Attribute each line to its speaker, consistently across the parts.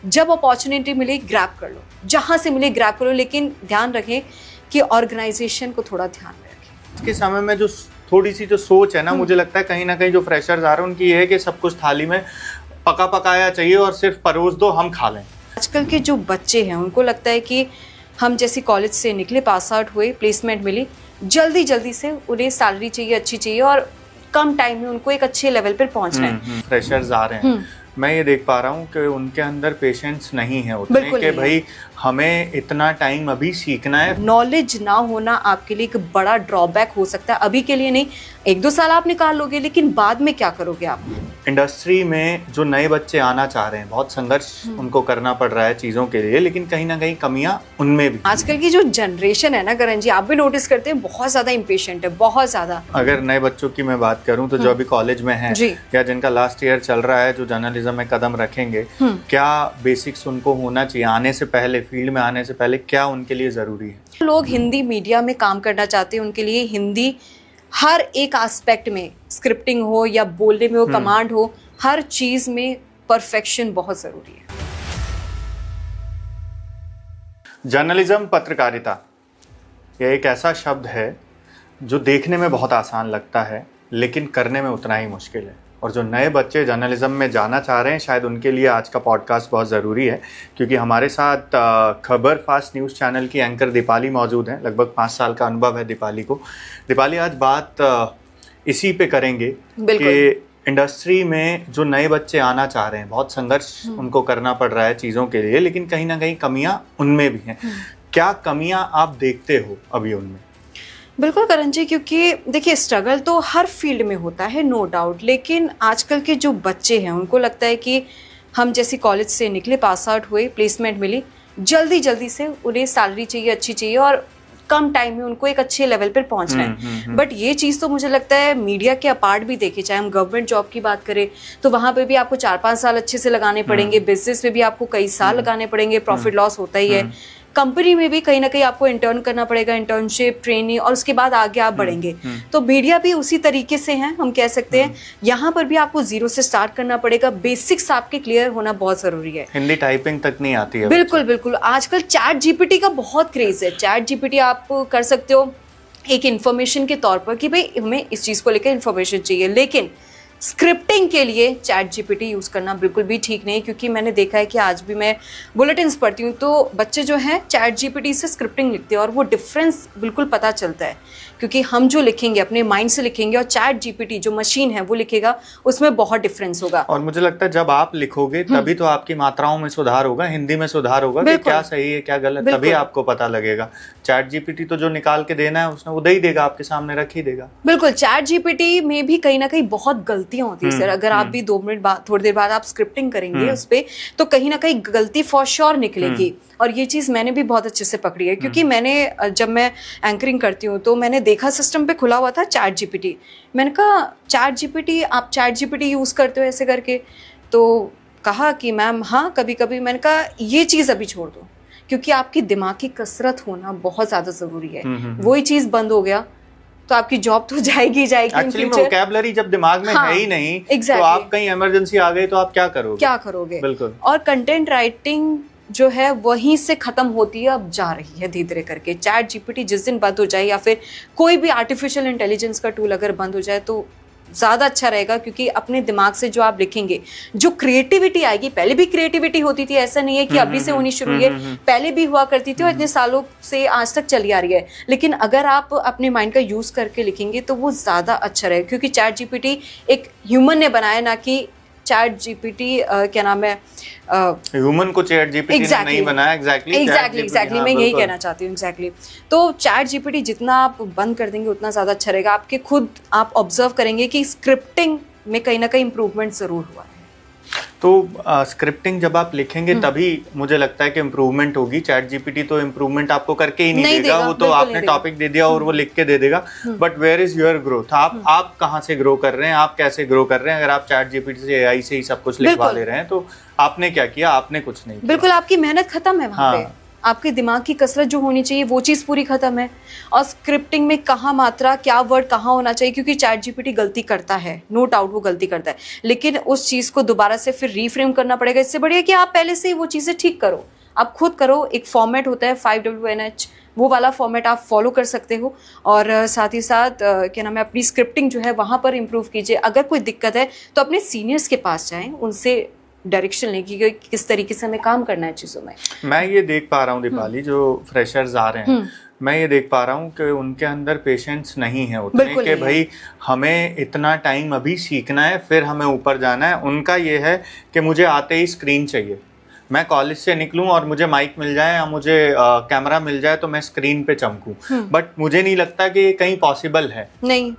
Speaker 1: जब अपॉर्चुनिटी मिले ग्रैब कर लो, जहाँ से मिले ग्रैब करो, लेकिन ध्यान रखें कि ऑर्गेनाइजेशन को थोड़ा ध्यान में रखें।
Speaker 2: आज के समय में जो थोड़ी सी जो सोच है ना, मुझे लगता है कहीं ना कहीं जो फ्रेशर्स आ रहे हैं उनकी ये है कि सब कुछ थाली में पका पकाया चाहिए और सिर्फ परोस दो, हम खा लें।
Speaker 1: आजकल के जो बच्चे हैं उनको लगता है कि हम जैसे कॉलेज से निकले, पास आउट हुए, प्लेसमेंट मिली, जल्दी जल्दी से उन्हें सैलरी चाहिए, अच्छी चाहिए और कम टाइम में उनको एक अच्छे लेवल पर पहुंचना है।
Speaker 2: फ्रेशर्स आ रहे हैं, मैं ये देख पा रहा हूँ कि उनके अंदर पेशेंस नहीं है उतने कि भाई हमें इतना टाइम अभी सीखना है।
Speaker 1: नॉलेज ना होना आपके लिए एक बड़ा ड्रॉबैक हो सकता है। अभी के लिए नहीं, 1-2 साल आप निकाल लोगे, लेकिन बाद में क्या करोगे आप?
Speaker 2: इंडस्ट्री में जो नए बच्चे आना चाह रहे हैं, बहुत संघर्ष उनको करना पड़ रहा है चीज़ों के लिए, लेकिन कहीं ना कहीं कमियां उनमें भी।
Speaker 1: आजकल की जो जनरेशन है ना करण जी, आप भी नोटिस करते हैं, बहुत ज़्यादा इम्पेशेंट है, बहुत ज़्यादा।
Speaker 2: अगर नए बच्चों की मैं बात करूं तो जो अभी कॉलेज में हैं या जिनका लास्ट ईयर चल रहा है, जो जर्नलिज्म में कदम रखेंगे, क्या बेसिक्स उनको होना चाहिए आने से पहले, फील्ड में आने से पहले, क्या उनके लिए ज़रूरी है?
Speaker 1: लोग हिंदी मीडिया में काम करना चाहते हैं, उनके लिए हिंदी हर एक एस्पेक्ट में, स्क्रिप्टिंग हो या बोलने में हो, कमांड हो, हर चीज में परफेक्शन बहुत जरूरी है।
Speaker 2: जर्नलिज्म, पत्रकारिता, यह एक ऐसा शब्द है जो देखने में बहुत आसान लगता है लेकिन करने में उतना ही मुश्किल है। और जो नए बच्चे जर्नलिज्म में जाना चाह रहे हैं, शायद उनके लिए आज का पॉडकास्ट बहुत ज़रूरी है, क्योंकि हमारे साथ खबर फास्ट न्यूज़ चैनल की एंकर दीपाली मौजूद हैं। लगभग 5 साल का अनुभव है दीपाली को। दीपाली, आज बात इसी पे करेंगे कि इंडस्ट्री में जो नए बच्चे आना चाह रहे हैं, बहुत संघर्ष उनको करना पड़ रहा है चीज़ों के लिए, लेकिन कहीं ना कहीं कमियां उनमें भी हैं। क्या कमियां आप देखते हो अभी उनमें?
Speaker 1: बिल्कुल करण जी, क्योंकि देखिए स्ट्रगल तो हर फील्ड में होता है, नो डाउट, लेकिन आजकल के जो बच्चे हैं उनको लगता है कि हम जैसे कॉलेज से निकले, पास आउट हुए, प्लेसमेंट मिली, जल्दी जल्दी से उन्हें सैलरी चाहिए, अच्छी चाहिए और कम टाइम में उनको एक अच्छे लेवल पर पहुंचना है। बट ये चीज़ तो मुझे लगता है मीडिया के अपार्ट भी देखे, चाहे हम गवर्नमेंट जॉब की बात करें तो वहाँ पे भी आपको 4-5 साल अच्छे से लगाने पड़ेंगे, बिजनेस में भी आपको कई साल लगाने पड़ेंगे, प्रॉफिट लॉस होता ही है, कंपनी में भी कहीं ना कहीं आपको इंटर्न करना पड़ेगा, इंटर्नशिप, ट्रेनिंग, और उसके बाद आगे आप बढ़ेंगे। तो मीडिया भी उसी तरीके से है, हम कह सकते हैं। यहाँ पर भी आपको जीरो से स्टार्ट करना पड़ेगा, बेसिक्स आपके क्लियर होना बहुत जरूरी है।
Speaker 2: हिंदी टाइपिंग तक नहीं आती है।
Speaker 1: बिल्कुल बिल्कुल। आजकल चैट जीपीटी का बहुत क्रेज है। चैट जीपीटी आप कर सकते हो एक इन्फॉर्मेशन के तौर पर कि भाई हमें इस चीज़ को लेकर इन्फॉर्मेशन चाहिए, लेकिन स्क्रिप्टिंग के लिए चैट जीपीटी यूज़ करना बिल्कुल भी ठीक नहीं, क्योंकि मैंने देखा है कि आज भी मैं बुलेटिन्स पढ़ती हूँ तो बच्चे जो हैं चैट जीपीटी से स्क्रिप्टिंग लिखते हैं और वो डिफरेंस बिल्कुल पता चलता है, क्योंकि हम जो लिखेंगे अपने माइंड से लिखेंगे और चैट जीपीटी जो मशीन है वो लिखेगा, उसमें बहुत डिफरेंस होगा।
Speaker 2: और मुझे लगता है जब आप लिखोगे तभी तो आपकी मात्राओं में सुधार होगा, हिंदी में सुधार होगा कि क्या सही है क्या गलत, तभी आपको पता लगेगा। चैट जीपीटी तो जो निकाल के देना है उसने वो दे ही देगा, आपके सामने रख ही देगा।
Speaker 1: बिल्कुल। चैट जीपीटी में भी कहीं ना कहीं बहुत गलतियां होती है सर। अगर आप भी 2 मिनट बाद, थोड़ी देर बाद आप स्क्रिप्टिंग करेंगे उस पर, तो कहीं ना कहीं गलती फॉर श्योर निकलेगी। और ये चीज़ मैंने भी बहुत अच्छे से पकड़ी है, क्योंकि मैंने जब मैं एंकरिंग करती हूँ तो मैंने देखा सिस्टम पे खुला हुआ था चैट जीपीटी। मैंने कहा चैट जीपीटी, आप चैट जीपीटी यूज़ करते हो ऐसे करके? तो कहा कि मैम हाँ कभी कभी। मैंने कहा ये चीज़ अभी छोड़ दो, क्योंकि आपकी दिमाग की कसरत होना बहुत ज़्यादा ज़रूरी है। वही चीज़ बंद हो गया तो आपकी जॉब तो जाएगी जाएगी।
Speaker 2: एक्चुअली वोकैबुलरी जब दिमाग में है ही नहीं, तो आप कहीं इमरजेंसी आ गई तो आप क्या करोगे? बिल्कुल।
Speaker 1: और कंटेंट राइटिंग जो है वहीं से खत्म होती है, अब जा रही है धीरे धीरे करके। चैट जीपीटी जिस दिन बंद हो जाए या फिर कोई भी आर्टिफिशियल इंटेलिजेंस का टूल अगर बंद हो जाए तो ज़्यादा अच्छा रहेगा, क्योंकि अपने दिमाग से जो आप लिखेंगे, जो क्रिएटिविटी आएगी, पहले भी क्रिएटिविटी होती थी, ऐसा नहीं है कि अभी से होनी शुरू हुई है, पहले भी हुआ करती थी और इतने सालों से आज तक चली आ रही है। लेकिन अगर आप अपने माइंड का यूज़ करके लिखेंगे तो वो ज़्यादा अच्छा रहेगा, क्योंकि चैट जीपीटी एक ह्यूमन ने बनाया, ना कि चैट जीपीटी क्या नाम है,
Speaker 2: ह्यूमन को चैट जीपीटी ने नहीं बनाया। एग्जैक्टली
Speaker 1: मैं यही कहना चाहती हूँ। एग्जैक्टली। तो चैट जीपीटी जितना आप बंद कर देंगे उतना ज़्यादा अच्छा रहेगा। आपके खुद आप ऑब्जर्व करेंगे कि स्क्रिप्टिंग में कहीं ना कहीं इम्प्रूवमेंट ज़रूर हुआ है।
Speaker 2: तो स्क्रिप्टिंग जब आप लिखेंगे तभी मुझे लगता है कि इम्प्रूवमेंट होगी। चैट जीपीटी तो इम्प्रूवमेंट आपको करके ही नहीं देगा, वो तो आपने टॉपिक दे दिया और वो लिख के दे देगा। But where is your growth? आप कहाँ से ग्रो कर रहे हैं, आप कैसे ग्रो कर रहे हैं? अगर आप चैट जीपीटी से, एआई से ही सब कुछ लिखवा ले रहे हैं तो आपने क्या किया? आपने कुछ नहीं किया।
Speaker 1: बिल्कुल, आपकी मेहनत खत्म है वहाँ पे। आपके दिमाग की कसरत जो होनी चाहिए वो चीज़ पूरी ख़त्म है। और स्क्रिप्टिंग में कहाँ मात्रा, क्या वर्ड कहाँ होना चाहिए, क्योंकि चैट जीपीटी गलती करता है, नो डाउट वो गलती करता है, लेकिन उस चीज़ को दोबारा से फिर रीफ्रेम करना पड़ेगा। इससे बढ़िया कि आप पहले से ही वो चीज़ें ठीक करो, आप खुद करो। एक फॉर्मेट होता है 5WNH, वो वाला फॉर्मेट आप फॉलो कर सकते हो। और साथ ही साथ क्या नाम है, अपनी स्क्रिप्टिंग जो है वहाँ पर इम्प्रूव कीजिए। अगर कोई दिक्कत है तो अपने सीनियर्स के पास जाएं, उनसे डायरेक्शन लें कि किस तरीके से हमें काम करना है चीज़ों में।
Speaker 2: मैं ये देख पा रहा हूँ दीपाली, जो फ्रेशर्स आ रहे हैं, मैं ये देख पा रहा हूँ कि उनके अंदर पेशेंस नहीं है उतने कि भाई हमें इतना टाइम अभी सीखना है फिर हमें ऊपर जाना है। उनका ये है कि मुझे आते ही स्क्रीन चाहिए, मैं कॉलेज से निकलूं और मुझे माइक मिल जाए या मुझे कैमरा मिल जाए तो मैं स्क्रीन पे चमकूं। बट मुझे नहीं लगता कि ये कहीं पॉसिबल है।
Speaker 1: नहीं,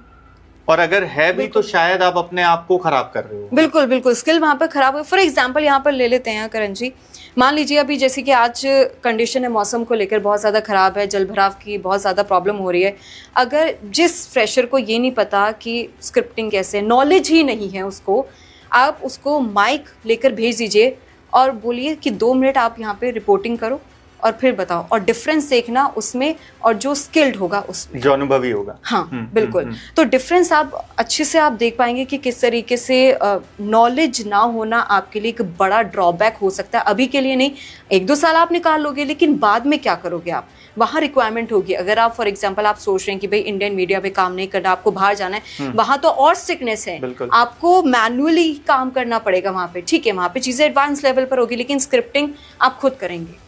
Speaker 2: और अगर है भी तो शायद आप अपने आप को खराब कर रहे हो।
Speaker 1: बिल्कुल बिल्कुल, स्किल वहाँ पर खराब है। फॉर एग्जांपल यहाँ पर ले लेते हैं करण जी, मान लीजिए अभी जैसे कि आज कंडीशन है मौसम को लेकर बहुत ज़्यादा ख़राब है, जल भराव की बहुत ज़्यादा प्रॉब्लम हो रही है। अगर जिस फ्रेशर को ये नहीं पता कि स्क्रिप्टिंग कैसे, नॉलेज ही नहीं है उसको, आप उसको माइक लेकर भेज दीजिए और बोलिए कि 2 मिनट आप यहाँ पे रिपोर्टिंग करो और फिर बताओ, और डिफरेंस देखना उसमें और जो स्किल्ड होगा उसमें,
Speaker 2: जो अनुभवी होगा।
Speaker 1: हाँ बिल्कुल। तो डिफरेंस आप अच्छे से आप देख पाएंगे कि किस तरीके से नॉलेज ना होना आपके लिए एक बड़ा ड्रॉबैक हो सकता है। अभी के लिए नहीं, 1-2 साल आप निकाल लोगे, लेकिन बाद में क्या करोगे आप, वहाँ रिक्वायरमेंट होगी। अगर आप फॉर एग्जांपल आप सोच रहे हैं कि भाई इंडियन मीडिया में काम नहीं करना, आपको बाहर जाना है, वहाँ तो और स्ट्रिक्टनेस है, आपको मैनुअली काम करना पड़ेगा वहाँ पे। ठीक है, वहाँ पे चीज़ें एडवांस लेवल पर होगी, लेकिन स्क्रिप्टिंग आप खुद करेंगे।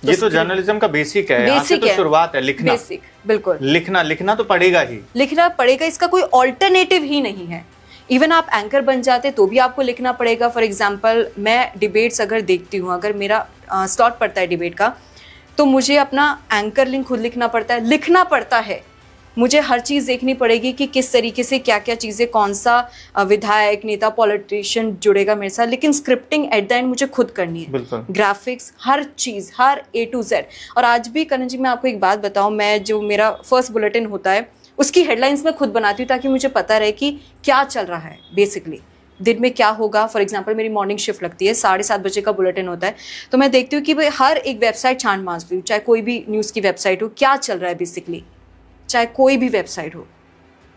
Speaker 2: ये तो जर्नलिज्म का बेसिक है, यहाँ से तो शुरुआत है, लिखना।
Speaker 1: बेसिक, बिल्कुल,
Speaker 2: लिखना तो पड़ेगा ही,
Speaker 1: लिखना पड़ेगा, इसका कोई ऑल्टरनेटिव ही नहीं है। इवन आप एंकर बन जाते तो भी आपको लिखना पड़ेगा। फॉर एग्जांपल मैं डिबेट्स अगर देखती हूँ, अगर मेरा स्लॉट पड़ता है डिबेट का, तो मुझे अपना एंकर लिंक खुद लिखना पड़ता है, मुझे हर चीज़ देखनी पड़ेगी कि किस तरीके से क्या क्या चीज़ें, कौन सा विधायक, नेता, पॉलिटिशियन जुड़ेगा मेरे साथ, लेकिन स्क्रिप्टिंग एट द एंड मुझे खुद करनी है। Graphics, her cheese, her A to Z। और आज भी करण जी मैं आपको एक बात बताऊं, मैं जो मेरा फर्स्ट बुलेटिन होता है उसकी हेडलाइंस मैं खुद बनाती हूँ, ताकि मुझे पता रहे कि क्या चल रहा है, बेसिकली दिन में क्या होगा। फॉर एग्जांपल मेरी मॉर्निंग शिफ्ट लगती है, 7:30 बजे का बुलेटिन होता है, तो मैं देखती हूँ कि भाई हर एक वेबसाइट छान मारती हूँ, चाहे कोई भी न्यूज़ की वेबसाइट हो, क्या चल रहा है बेसिकली, चाहे कोई भी वेबसाइट हो।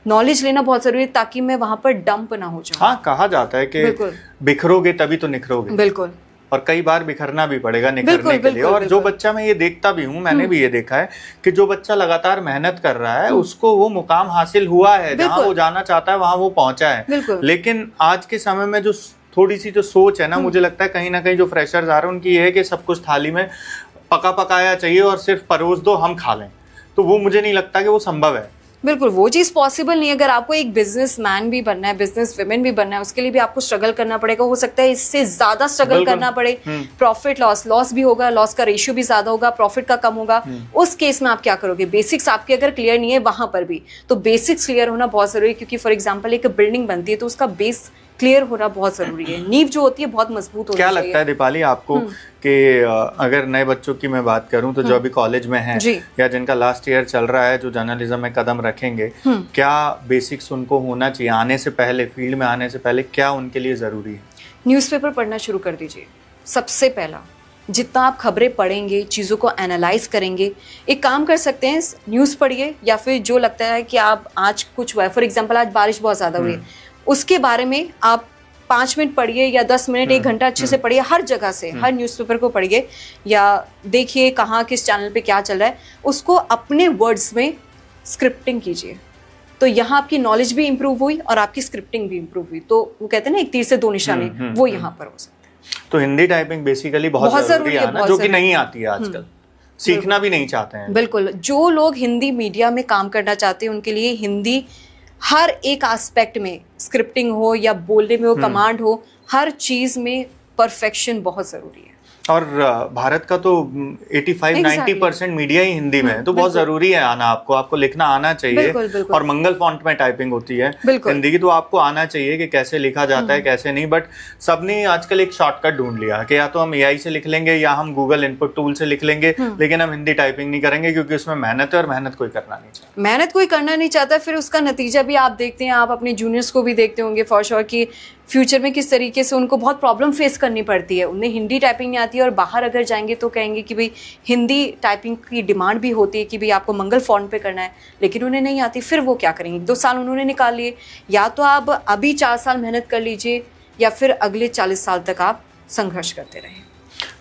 Speaker 1: नॉलेज लेना बहुत जरूरी है ताकि मैं वहां पर डंप ना हो जाऊं।
Speaker 2: हाँ, कहा जाता है कि बिखरोगे तभी तो निखरोगे।
Speaker 1: बिल्कुल,
Speaker 2: और कई बार बिखरना भी पड़ेगा निखरने के लिए। और जो बच्चा, मैं ये देखता भी हूँ, मैंने भी ये देखा है कि जो बच्चा लगातार मेहनत कर रहा है उसको वो मुकाम हासिल हुआ है, जहाँ वो जाना चाहता है वहां वो पहुंचा है। लेकिन आज के समय में जो थोड़ी सी जो सोच है ना, मुझे लगता है कहीं ना कहीं जो फ्रेशर्स आ रहे हैं उनकी ये है कि सब कुछ थाली में पका पकाया चाहिए और सिर्फ परोस दो, हम खा लें। तो वो मुझे नहीं लगता कि वो संभव है।
Speaker 1: बिल्कुल, वो चीज़ पॉसिबल नहीं है। अगर आपको एक बिजनेसमैन भी बनना है, बिजनेस वुमेन भी बनना है, उसके लिए भी आपको स्ट्रगल करना पड़ेगा। हो सकता है इससे ज़्यादा स्ट्रगल करना पड़े, प्रॉफिट लॉस भी होगा, लॉस का रेशियो भी ज़्यादा होगा, प्रॉफिट का कम होगा। उस केस में आप क्या करोगे? बेसिक्स आपके अगर क्लियर नहीं है वहाँ पर भी, तो बेसिक्स क्लियर होना बहुत ज़रूरी है। क्योंकि फॉर एग्जाम्पल एक बिल्डिंग बनती है तो उसका बेस क्लियर होना बहुत जरूरी है, नींव जो होती है बहुत मजबूत होनी चाहिए।
Speaker 2: क्या लगता है दीपाली आपको कि अगर नए बच्चों की मैं बात करूं तो जो अभी कॉलेज में हैं या जिनका लास्ट ईयर चल रहा है, जो जर्नलिज्म में कदम रखेंगे, क्या बेसिक्स उनको होना चाहिए आने से पहले, फील्ड में आने से पहले, क्या उनके लिए जरूरी है?
Speaker 1: न्यूज़पेपर पढ़ना शुरू कर दीजिए। सबसे पहला, जितना आप खबरें पढ़ेंगे, चीज़ों को एनालाइज करेंगे, एक काम कर सकते हैं, न्यूज़ पढ़िए, या फिर जो लगता है कि आप आज कुछ हुआ है, फॉर एग्जाम्पल आज बारिश बहुत ज़्यादा हुई है, उसके बारे में आप 5 मिनट पढ़िए या 10 मिनट, 1 घंटा अच्छे से पढ़िए, हर जगह से, हर न्यूज़पेपर को पढ़िए या देखिए कहाँ किस चैनल पे क्या चल रहा है, उसको अपने वर्ड्स में स्क्रिप्टिंग कीजिए। तो यहाँ आपकी नॉलेज भी इंप्रूव हुई और आपकी स्क्रिप्टिंग भी इंप्रूव हुई। तो वो कहते हैं ना, एक तीर से 2 निशाने, वो यहाँ पर हो सकते हैं।
Speaker 2: तो हिंदी टाइपिंग बेसिकली बहुत जरूरी है ना, जो कि नहीं आती है आजकल, सीखना भी नहीं चाहते हैं।
Speaker 1: बिल्कुल, जो लोग हिंदी मीडिया में काम करना चाहते हैं उनके लिए हिंदी हर एक एस्पेक्ट में, स्क्रिप्टिंग हो या बोलने में हो, कमांड हो, हर चीज में परफेक्शन बहुत जरूरी है।
Speaker 2: और भारत का तो 85-90% मीडिया ही हिंदी में है, तो बहुत जरूरी है आना आपको लिखना आना चाहिए।
Speaker 1: बिल्कुल।
Speaker 2: और मंगल फॉन्ट में टाइपिंग होती है हिंदी की, तो आपको आना चाहिए कि कैसे लिखा जाता है, कैसे नहीं। बट सबने आजकल एक शॉर्टकट ढूंढ लिया कि या तो हम AI से लिख लेंगे या हम गूगल इनपुट टूल से लिख लेंगे, लेकिन हम हिंदी टाइपिंग नहीं करेंगे क्योंकि उसमें मेहनत है और मेहनत कोई करना नहीं चाहता।
Speaker 1: फिर उसका नतीजा भी आप देखते हैं, आप अपने जूनियर्स को भी देखते होंगे फॉर श्योर कि फ्यूचर में किस तरीके से उनको बहुत प्रॉब्लम फेस करनी पड़ती है। उन्हें हिंदी टाइपिंग नहीं आती है और बाहर अगर जाएंगे तो कहेंगे कि भाई हिंदी टाइपिंग की डिमांड भी होती है कि भाई आपको मंगल फॉन्ट पे करना है, लेकिन उन्हें नहीं आती। फिर वो क्या करेंगे? 2 साल उन्होंने निकाल लिए। या तो आप अभी 4 साल मेहनत कर लीजिए या फिर अगले 40 साल तक आप संघर्ष करते रहें।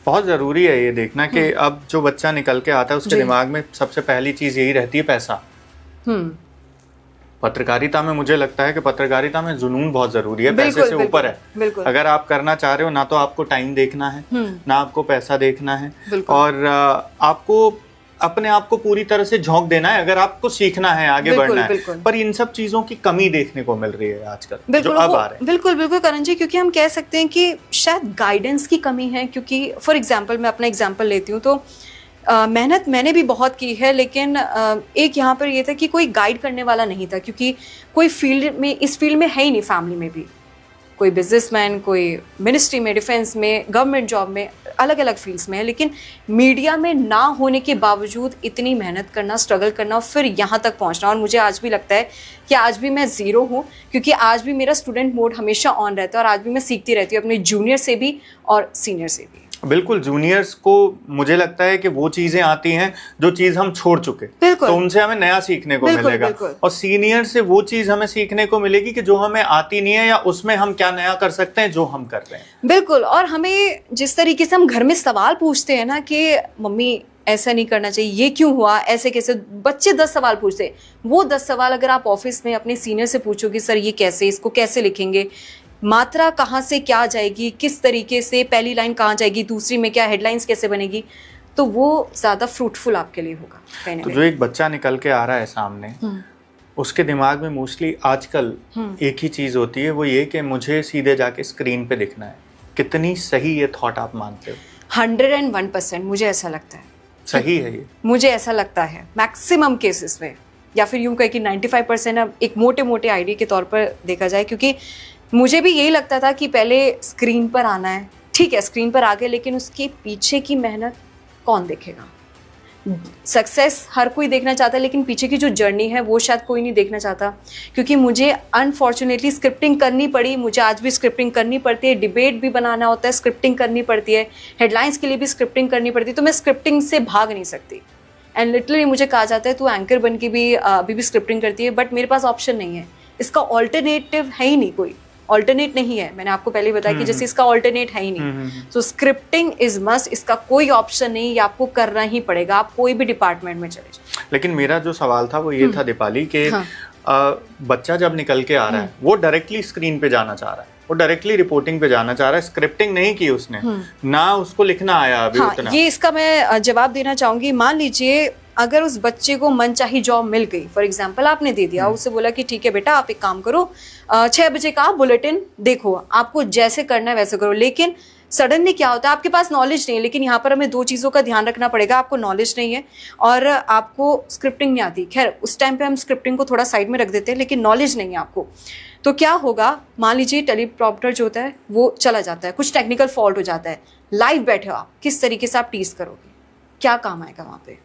Speaker 2: बहुत ज़रूरी है ये देखना कि अब जो बच्चा निकल के आता है उसके दिमाग में सबसे पहली चीज़ यही रहती है पैसा। पत्रकारिता में मुझे लगता है कि पत्रकारिता में जुनून बहुत जरूरी है, पैसे से ऊपर है। अगर आप करना चाह रहे हो ना तो आपको टाइम देखना है ना आपको पैसा देखना है, और आपको अपने आप को पूरी तरह से झोंक देना है अगर आपको सीखना है, आगे बढ़ना है। पर इन सब चीजों की कमी देखने को मिल रही है आजकल जो अब आ रहे हैं।
Speaker 1: बिल्कुल करण जी, क्योंकि हम कह सकते हैं कि शायद गाइडेंस की कमी है। क्योंकि फॉर एग्जाम्पल मैं अपना एग्जाम्पल लेती हूँ तो मेहनत मैंने भी बहुत की है, लेकिन एक यहाँ पर ये था कि कोई गाइड करने वाला नहीं था, क्योंकि कोई फील्ड में, इस फील्ड में है ही नहीं। फैमिली में भी कोई बिजनेसमैन, कोई मिनिस्ट्री में, डिफेंस में, गवर्नमेंट जॉब में, अलग अलग फील्ड्स में है, लेकिन मीडिया में ना होने के बावजूद इतनी मेहनत करना, स्ट्रगल करना और फिर यहाँ तक पहुँचना। और मुझे आज भी लगता है कि आज भी मैं ज़ीरो हूँ, क्योंकि आज भी मेरा स्टूडेंट मोड हमेशा ऑन रहता है और आज भी मैं सीखती रहती हूँ अपने जूनियर से भी और सीनियर से भी।
Speaker 2: बिल्कुल, जूनियर्स को मुझे लगता है कि वो चीजें आती हैं जो चीज हम छोड़ चुके, तो उनसे हमें नया सीखने को मिलेगा। और सीनियर से वो चीज हमें सीखने को मिलेगी कि जो हमें आती नहीं है या उसमें हम क्या नया कर सकते हैं जो हम कर रहे हैं।
Speaker 1: बिल्कुल। और हमें जिस तरीके से हम घर में सवाल पूछते हैं ना कि मम्मी ऐसा नहीं करना चाहिए, ये क्यों हुआ, ऐसे कैसे, बच्चे 10 सवाल पूछते हैं। वो 10 सवाल अगर आप ऑफिस में अपने सीनियर से पूछोगे, सर ये कैसे, इसको कैसे लिखेंगे, मात्रा कहाँ से क्या जाएगी, किस तरीके से पहली लाइन कहाँ जाएगी, दूसरी में क्या हेडलाइंस कैसे बनेगी, तो वो ज़्यादा फ्रूटफुल आपके लिए होगा।
Speaker 2: तो जो एक बच्चा निकल के आ रहा है सामने, उसके दिमाग में मोस्टली आजकल एक ही चीज़ होती है, वो ये कि मुझे सीधे जाके स्क्रीन पे दिखना है। कितनी सही ये थॉट आप मानते हो?
Speaker 1: 101% मुझे ऐसा लगता है
Speaker 2: सही है ये।
Speaker 1: मुझे ऐसा लगता है मैक्सिमम केसेस में, या फिर यूँ कहे कि 95% अब एक मोटे मोटे आइडिया के तौर पर देखा जाए। क्योंकि मुझे भी यही लगता था कि पहले स्क्रीन पर आना है, ठीक है स्क्रीन पर आ गए, लेकिन उसके पीछे की मेहनत कौन देखेगा? सक्सेस हर कोई देखना चाहता है, लेकिन पीछे की जो जर्नी है वो शायद कोई नहीं देखना चाहता। क्योंकि मुझे अनफॉर्चुनेटली स्क्रिप्टिंग करनी पड़ी, मुझे आज भी स्क्रिप्टिंग करनी पड़ती है, डिबेट भी बनाना होता है, स्क्रिप्टिंग करनी पड़ती है, हेडलाइंस के लिए भी स्क्रिप्टिंग करनी पड़ती है, तो मैं स्क्रिप्टिंग से भाग नहीं सकती। एंड लिटरली मुझे कहा जाता है तू एंकर बन के भी अभी भी स्क्रिप्टिंग करती है, बट मेरे पास ऑप्शन नहीं है, इसका ऑल्टरनेटिव है ही नहीं, कोई ऑल्टरनेट नहीं है। मैंने आपको पहले बताया कि जैसे इसका ऑल्टरनेट है ही नहीं, तो स्क्रिप्टिंग इज मस्ट, इसका कोई ऑप्शन नहीं, ये आपको करना ही पड़ेगा, आप कोई भी डिपार्टमेंट में चले जाए।
Speaker 2: लेकिन मेरा जो सवाल था वो ये था दीपाली कि बच्चा जब निकल के आ रहा है वो डायरेक्टली स्क्रीन पे जाना चाह रहा है, वो डायरेक्टली रिपोर्टिंग पे जाना चाह रहा है, स्क्रिप्टिंग नहीं की उसने, ना उसको लिखना आया अभी उतना।
Speaker 1: ये इसका मैं जवाब देना चाहूंगी। मान लीजिए अगर उस बच्चे को मनचाही जॉब मिल गई, फॉर एग्जाम्पल आपने दे दिया, उससे बोला कि ठीक है बेटा आप एक काम करो, 6 बजे का बुलेटिन देखो, आपको जैसे करना है वैसे करो। लेकिन सडनली क्या होता है, आपके पास नॉलेज नहीं है। लेकिन यहाँ पर हमें 2 चीज़ों का ध्यान रखना पड़ेगा, आपको नॉलेज नहीं है और आपको स्क्रिप्टिंग नहीं आती। खैर उस टाइम पे हम स्क्रिप्टिंग को थोड़ा साइड में रख देते हैं, लेकिन नॉलेज नहीं है आपको, तो क्या होगा? मान लीजिए टेलीप्रॉम्प्टर जो होता है वो चला जाता है, कुछ टेक्निकल फॉल्ट हो जाता है, लाइव बैठे हो आप, किस तरीके से आप टीज करोगे? क्या काम आएगा वहाँ पे?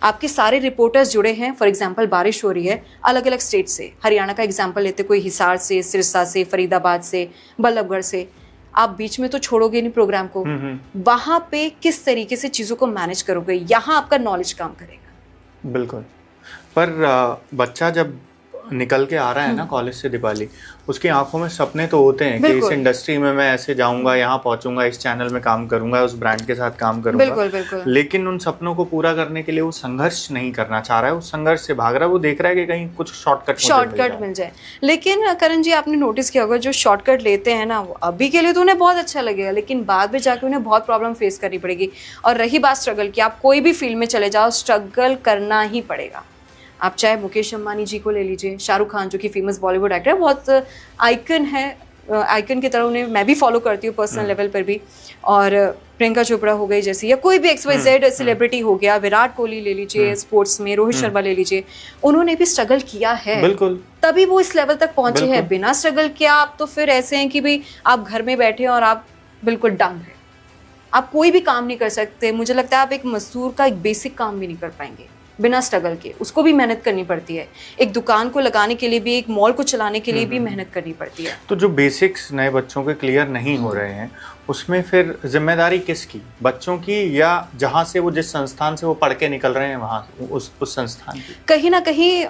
Speaker 1: आपके सारे रिपोर्टर्स जुड़े हैं, फॉर एग्जांपल बारिश हो रही है अलग अलग स्टेट से, हरियाणा का एग्जांपल लेते, कोई हिसार से, सिरसा से, फरीदाबाद से, बल्लभगढ़ से, आप बीच में तो छोड़ोगे नहीं प्रोग्राम को। वहाँ पे किस तरीके से चीज़ों को मैनेज करोगे? यहाँ आपका नॉलेज काम करेगा।
Speaker 2: बिल्कुल। पर बच्चा जब निकल के आ रहा है ना कॉलेज से दीपाली, उसकी आंखों में सपने तो होते हैं कि इस इंडस्ट्री में मैं ऐसे जाऊंगा, यहाँ पहुंचूंगा, इस चैनल में काम करूंगा, उस ब्रांड के साथ काम करूंगा।
Speaker 1: बिल्कुल।
Speaker 2: लेकिन उन सपनों को पूरा करने के लिए वो संघर्ष नहीं करना चाह रहा है, उस संघर्ष से भाग रहा है, वो देख रहा है कि कहीं कुछ शॉर्टकट मिल जाए।
Speaker 1: लेकिन करण जी आपने नोटिस किया होगा जो शॉर्टकट लेते हैं ना, वो अभी के लिए तो उन्हें बहुत अच्छा लगेगा, लेकिन बाद में जाके उन्हें बहुत प्रॉब्लम फेस करनी पड़ेगी। और रही बात स्ट्रगल की, आप कोई भी फील्ड में चले जाओ, स्ट्रगल करना ही पड़ेगा। आप चाहे मुकेश अंबानी जी को ले लीजिए, शाहरुख खान जो कि फेमस बॉलीवुड एक्टर है, बहुत आइकन है, आइकन की तरह उन्हें मैं भी फॉलो करती हूँ पर्सनल लेवल पर भी। और प्रियंका चोपड़ा हो गई जैसी, या कोई भी XYZ सेलिब्रिटी हो गया, विराट कोहली ले लीजिए स्पोर्ट्स में, रोहित शर्मा ले लीजिए, उन्होंने भी स्ट्रगल किया है,
Speaker 2: बिल्कुल,
Speaker 1: तभी वो इस लेवल तक पहुंचे हैं। बिना स्ट्रगल किया आप तो फिर ऐसे हैं कि भाई आप घर में बैठे और आप बिल्कुल डंग हैं, आप कोई भी काम नहीं कर सकते। मुझे लगता है आप एक मजदूर का एक बेसिक काम भी नहीं कर पाएंगे। बिना स्ट्रगल के, उसको भी मेहनत करनी पड़ती है। एक दुकान को लगाने के लिए भी, एक मॉल को चलाने के लिए भी मेहनत करनी पड़ती है।
Speaker 2: तो जो बेसिक्स नए बच्चों के क्लियर नहीं हो रहे हैं, उसमें फिर जिम्मेदारी किसकी, बच्चों की या जहाँ से वो, जिस संस्थान से वो पढ़ के निकल रहे हैं वहाँ उस संस्थान की?
Speaker 1: कहीं ना कहीं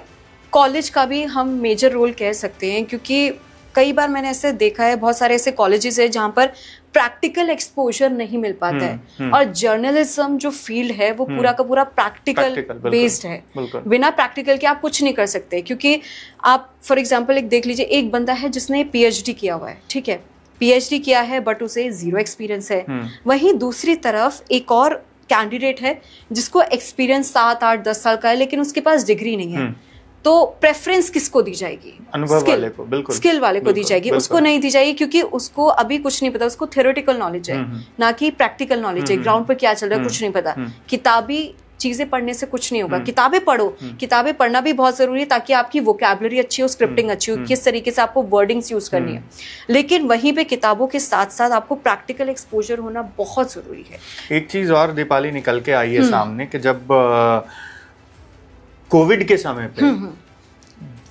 Speaker 1: कॉलेज का भी हम मेजर रोल कह सकते हैं, क्योंकि कई बार मैंने ऐसे देखा है, बहुत सारे ऐसे कॉलेजेस है जहाँ पर प्रैक्टिकल एक्सपोजर नहीं मिल पाता है। और जर्नलिज्म जो फील्ड है वो पूरा का पूरा प्रैक्टिकल बेस्ड है। बिना प्रैक्टिकल के आप कुछ नहीं कर सकते, क्योंकि आप फॉर एग्जांपल एक देख लीजिए, एक बंदा है जिसने पीएचडी किया हुआ है, ठीक है, पीएचडी किया है बट उसे 0 एक्सपीरियंस है। वहीं दूसरी तरफ एक और कैंडिडेट है जिसको एक्सपीरियंस 7, 8, 10 साल का है, लेकिन उसके पास डिग्री नहीं है। तो प्रेफरेंस किसको दी जाएगी?
Speaker 2: अनुभव वाले को, बिल्कुल
Speaker 1: स्किल वाले को दी जाएगी। उसको नहीं दी जाएगी क्योंकि उसको अभी कुछ नहीं पता, उसको थ्योरेटिकल नॉलेज है, ना कि प्रैक्टिकल नॉलेज है। ग्राउंड पर क्या चल रहा है कुछ नहीं पता। किताबी चीजें पढ़ने से कुछ नहीं होगा। किताबें पढ़ो, किताबें पढ़ना भी बहुत जरूरी है ताकि आपकी वोकैबुलरी अच्छी हो, स्क्रिप्टिंग अच्छी हो, किस तरीके से आपको वर्डिंग्स यूज करनी है। लेकिन वहीं पे किताबों के साथ साथ आपको प्रैक्टिकल एक्सपोजर होना बहुत जरूरी है।
Speaker 2: एक चीज और दीपाली निकल के आई है सामने कि जब कोविड के समय पे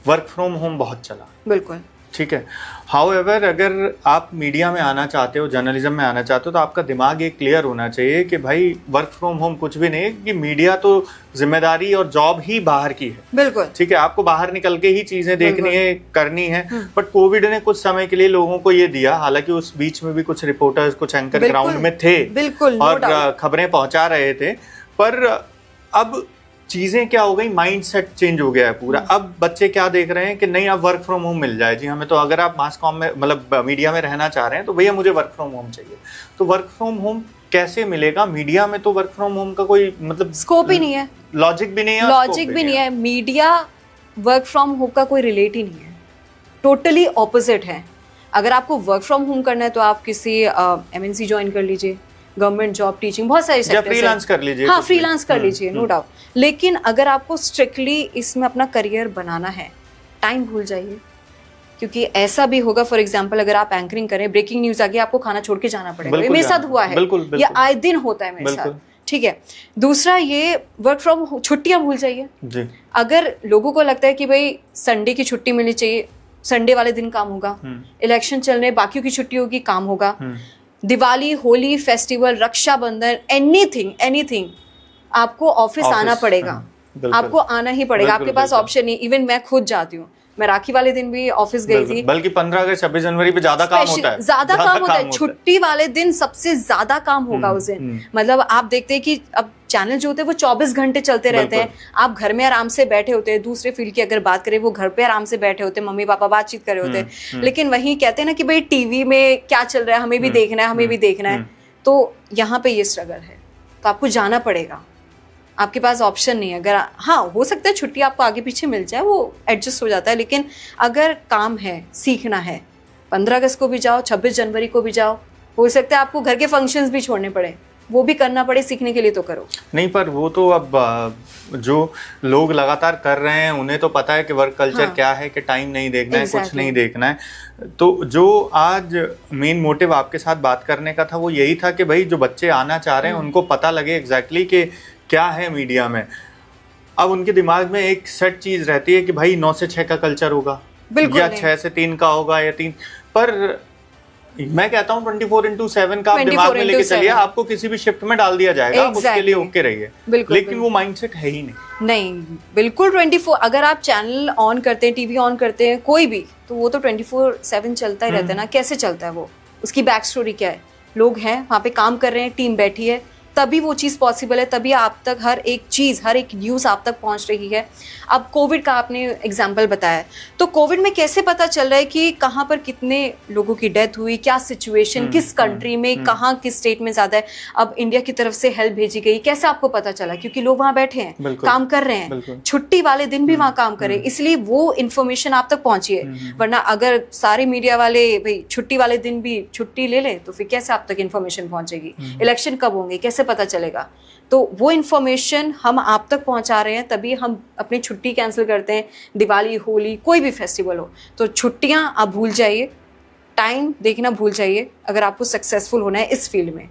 Speaker 2: वर्क फ्रॉम होम बहुत चला,
Speaker 1: बिल्कुल
Speaker 2: ठीक है। हाउएवर अगर आप मीडिया में आना चाहते हो, जर्नलिज्म में आना चाहते हो, तो आपका दिमाग ये क्लियर होना चाहिए कि भाई वर्क फ्रॉम होम कुछ भी नहीं, कि मीडिया तो जिम्मेदारी और जॉब ही बाहर की है,
Speaker 1: बिल्कुल
Speaker 2: ठीक है। आपको बाहर निकल के ही चीजें देखनी है, करनी है। बट कोविड ने कुछ समय के लिए लोगों को ये दिया, हालांकि उस बीच में भी कुछ रिपोर्टर्स, कुछ एंकर ग्राउंड में थे,
Speaker 1: बिल्कुल,
Speaker 2: और खबरें पहुंचा रहे थे। पर अब चीजें क्या हो गई, माइंडसेट चेंज हो गया है पूरा। अब बच्चे क्या देख रहे हैं कि नहीं, अब वर्क फ्रॉम होम मिल जाए जी हमें, तो अगर आप मास कॉम में, मतलब मीडिया में रहना चाह रहे हैं तो भैया मुझे वर्क फ्रॉम होम चाहिए। तो वर्क फ्रॉम होम कैसे मिलेगा? मीडिया में तो वर्क फ्रॉम होम का कोई मतलब
Speaker 1: स्कोप ही नहीं है,
Speaker 2: लॉजिक भी नहीं है,
Speaker 1: लॉजिक भी नहीं है। मीडिया वर्क फ्रॉम होम का कोई रिलेट ही नहीं है, टोटली ऑपोजिट है। अगर आपको वर्क फ्रॉम होम करना है तो आप किसी एमएनसी ज्वाइन कर लीजिए, गवर्नमेंट जॉब, टीचिंग, बहुत सारे सेक्टर्स हैं,
Speaker 2: फ्रीलांस कर लीजिए।
Speaker 1: हाँ, फ्रीलांस कर लीजिए, नो डाउट। लेकिन अगर आपको स्ट्रिक्टली इसमें अपना करियर बनाना है, टाइम भूल जाइए। क्योंकि ऐसा भी होगा, फॉर एग्जांपल अगर आप एंकरिंग करें, ब्रेकिंग न्यूज आ गई, आपको खाना छोड़ के जाना पड़ेगा। ये मेरे साथ हुआ है, ये आए दिन होता है मेरे साथ, ठीक है। दूसरा, ये वर्क फ्रॉम छुट्टियां भूल जाइए जी। अगर लोगों को लगता है कि भाई संडे की छुट्टी मिलनी चाहिए, संडे वाले दिन काम होगा, इलेक्शन चल रहे, बाकियों की छुट्टी होगी, काम होगा। दिवाली, होली, फेस्टिवल, रक्षाबंधन, एनीथिंग आपको ऑफिस आना पड़ेगा, आपको आना ही पड़ेगा, आपके पास ऑप्शन नहीं। इवन मैं खुद जाती हूँ, मैं राखी वाले दिन भी ऑफिस गई थी।
Speaker 2: बल्कि 15 अगस्त 26 जनवरी पे ज्यादा काम होता है,
Speaker 1: ज्यादा काम होता है। छुट्टी वाले दिन सबसे ज्यादा काम होगा उस दिन। मतलब आप देखते हैं कि अब चैनल जो होते हैं वो 24 घंटे चलते रहते हैं। आप घर में आराम से बैठे होते हैं, दूसरे फील्ड की अगर बात करें, वो घर पे आराम से बैठे होते हैं, मम्मी पापा बातचीत कर रहे होते हैं। लेकिन वही कहते हैं ना कि भाई टीवी में क्या चल रहा है, हमें भी देखना है, हमें भी देखना है। तो यहाँ पे ये स्ट्रगल है, तो आपको जाना पड़ेगा, आपके पास ऑप्शन नहीं है। अगर हाँ, हो सकता है छुट्टी आपको आगे पीछे मिल जाए, वो एडजस्ट हो जाता है। लेकिन अगर काम है, सीखना है, 15 अगस्त को भी जाओ, 26 जनवरी को भी जाओ, हो सकता है आपको घर के फंक्शंस भी छोड़ने पड़े, वो भी करना पड़े, सीखने के लिए तो करो। नहीं,
Speaker 2: पर वो तो अब जो लोग लगातार कर रहे हैं उन्हें तो पता है कि वर्क कल्चर क्या है, कि टाइम नहीं देखना है, कुछ नहीं देखना है। तो जो आज मेन मोटिव आपके साथ बात करने का था वो यही था कि भाई जो बच्चे आना चाह रहे हैं उनको पता लगे एग्जैक्टली कि क्या है मीडिया में। अब उनके दिमाग में एक सेट चीज रहती है कि भाई 9 से 6 का कल्चर होगा, या 6 से 3 का होगा, या 3। पर मैं कहता हूँ 24/7 का आप दिमाग में लेके चलिए, आपको किसी भी शिफ्ट में डाल दिया जाएगा, आप उसके लिए ओके रहिए। लेकिन वो माइंडसेट है ही नहीं।
Speaker 1: बिल्कुल 24, अगर आप चैनल ऑन करते हैं, टीवी ऑन करते हैं, कोई भी, तो वो तो 24/7 चलता ही रहता है ना। कैसे चलता है वो, उसकी बैक स्टोरी क्या है? लोग हैं वहाँ पे, काम कर रहे हैं, टीम बैठी है, तभी वो चीज़ पॉसिबल है, तभी आप तक हर एक चीज़, हर एक न्यूज़ आप तक पहुंच रही है। अब कोविड का आपने एग्जाम्पल बताया, तो कोविड में कैसे पता चल रहा है कि कहाँ पर कितने लोगों की डेथ हुई, क्या सिचुएशन, किस कंट्री में, कहाँ किस स्टेट में ज़्यादा है। अब इंडिया की तरफ से हेल्प भेजी गई, कैसे आपको पता चला? क्योंकि लोग वहाँ बैठे हैं, काम कर रहे हैं, छुट्टी वाले दिन भी वहाँ काम कर रहे हैं, इसलिए वो इन्फॉर्मेशन आप तक पहुंची है। वरना अगर सारे मीडिया वाले भाई छुट्टी वाले दिन भी छुट्टी ले ले तो फिर कैसे आप तक इन्फॉर्मेशन पहुंचेगी? इलेक्शन कब होंगे, कैसे पता चलेगा? तो वो इन्फॉर्मेशन हम आप तक पहुंचा रहे हैं, तभी हम अपनी छुट्टी कैंसिल करते हैं। दिवाली, होली, कोई भी फेस्टिवल हो, तो छुट्टियां आप भूल जाइए, टाइम देखना भूल जाइए अगर आपको सक्सेसफुल होना है इस फील्ड में।